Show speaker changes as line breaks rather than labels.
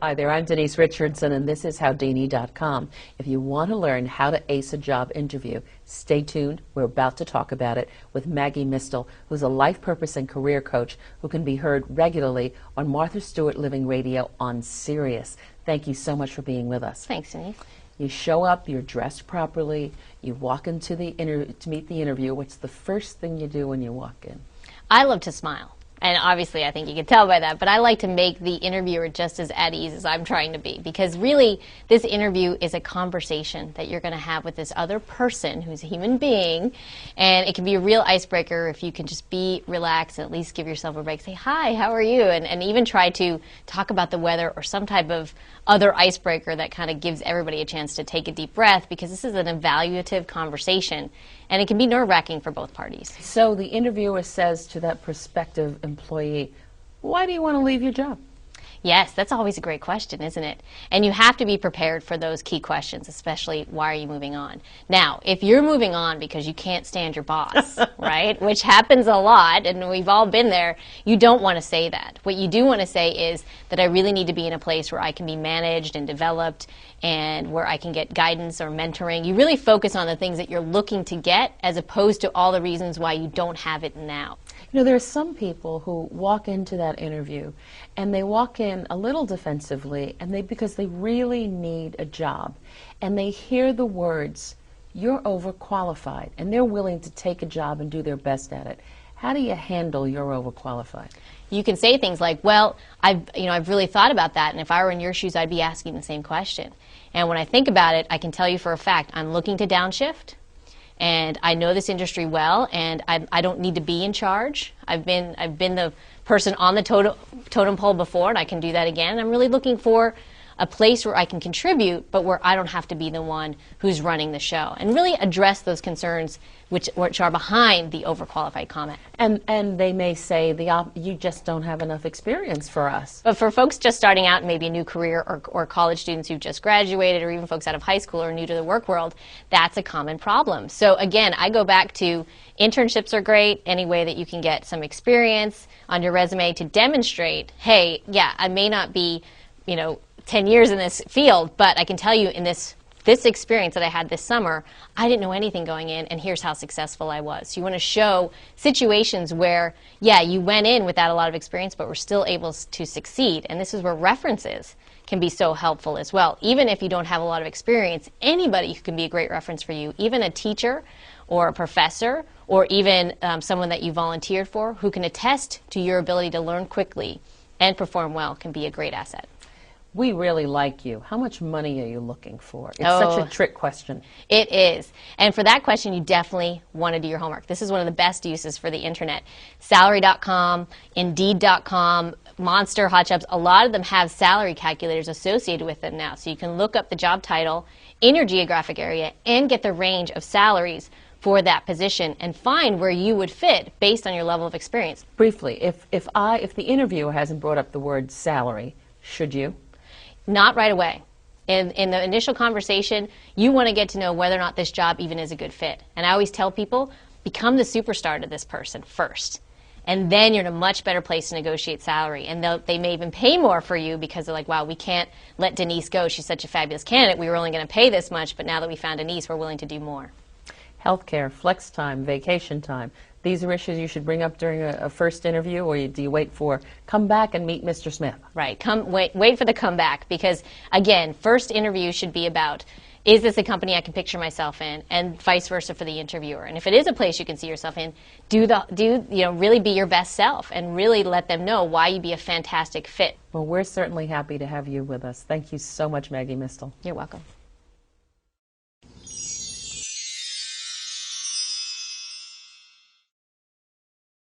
Hi there, I'm Denise Richardson, and this is Howdini.com. If you want to learn how to ace a job interview, stay tuned. We're about to talk about it with Maggie Mistel, who's a life purpose and career coach who can be heard regularly on Martha Stewart Living Radio on Sirius. Thank you so much for being with us.
Thanks, Denise.
You show up, you're dressed properly, you walk into to meet the interviewer. What's the first thing you do when you walk in?
I love to smile. And obviously, I think you can tell by that, but I like to make the interviewer just as at ease as I'm trying to be, because really, this interview is a conversation that you're going to have with this other person who's a human being, and it can be a real icebreaker if you can just be relaxed and at least give yourself a break. Say, hi, how are you? And even try to talk about the weather or some type of other icebreaker that kind of gives everybody a chance to take a deep breath, because this is an evaluative conversation, and it can be nerve-wracking for both parties.
So the interviewer says to that prospective employee, why do you want to leave your job?
Yes, that's always a great question, isn't it? And you have to be prepared for those key questions, especially why are you moving on? Now, if you're moving on because you can't stand your boss, right, which happens a lot, and we've all been there, you don't want to say that. What you do want to say is that I really need to be in a place where I can be managed and developed and where I can get guidance or mentoring. You really focus on the things that you're looking to get as opposed to all the reasons why you don't have it now.
You know, there are some people who walk into that interview and they walk in a little defensively because they really need a job, and they hear the words, you're overqualified, and they're willing to take a job and do their best at it. How do you handle you're overqualified?
You can say things like, well, I've really thought about that, and if I were in your shoes, I'd be asking the same question. And when I think about it, I can tell you for a fact, I'm looking to downshift. And I know this industry well, and I don't need to be in charge. I've been the person on the totem pole before, and I can do that again. I'm really looking for a place where I can contribute, but where I don't have to be the one who's running the show, and really address those concerns which are behind the overqualified comment.
And they may say, you just don't have enough experience for us.
But for folks just starting out, maybe a new career, or college students who've just graduated, or even folks out of high school or new to the work world, that's a common problem. So again, I go back to internships are great, any way that you can get some experience on your resume to demonstrate, hey, yeah, I may not be, 10 years in this field, but I can tell you in this experience that I had this summer, I didn't know anything going in, and here's how successful I was. So you want to show situations where, yeah, you went in without a lot of experience, but were still able to succeed. And this is where references can be so helpful as well. Even if you don't have a lot of experience, anybody who can be a great reference for you, even a teacher or a professor, or even someone that you volunteered for who can attest to your ability to learn quickly and perform well, can be a great asset.
We really like you. How much money are you looking for? It's such a trick question.
It is. And for that question, you definitely want to do your homework. This is one of the best uses for the internet. Salary.com, Indeed.com, Monster, HotJobs, a lot of them have salary calculators associated with them now. So you can look up the job title in your geographic area and get the range of salaries for that position and find where you would fit based on your level of experience.
Briefly, if the interviewer hasn't brought up the word salary, should you?
Not right away. In the initial conversation, you want to get to know whether or not this job even is a good fit. And I always tell people, become the superstar to this person first. And then you're in a much better place to negotiate salary. And they may even pay more for you because they're like, wow, we can't let Denise go. She's such a fabulous candidate. We were only going to pay this much, but now that we found Denise, we're willing to do more.
Healthcare, flex time, vacation time. These are issues you should bring up during a first interview, or do you wait for come back and meet Mr. Smith?
Right. Wait for the comeback, because, again, first interview should be about, is this a company I can picture myself in, and vice versa for the interviewer. And if it is a place you can see yourself in, really be your best self and really let them know why you'd be a fantastic fit.
Well, we're certainly happy to have you with us. Thank you so much, Maggie Mistel.
You're welcome.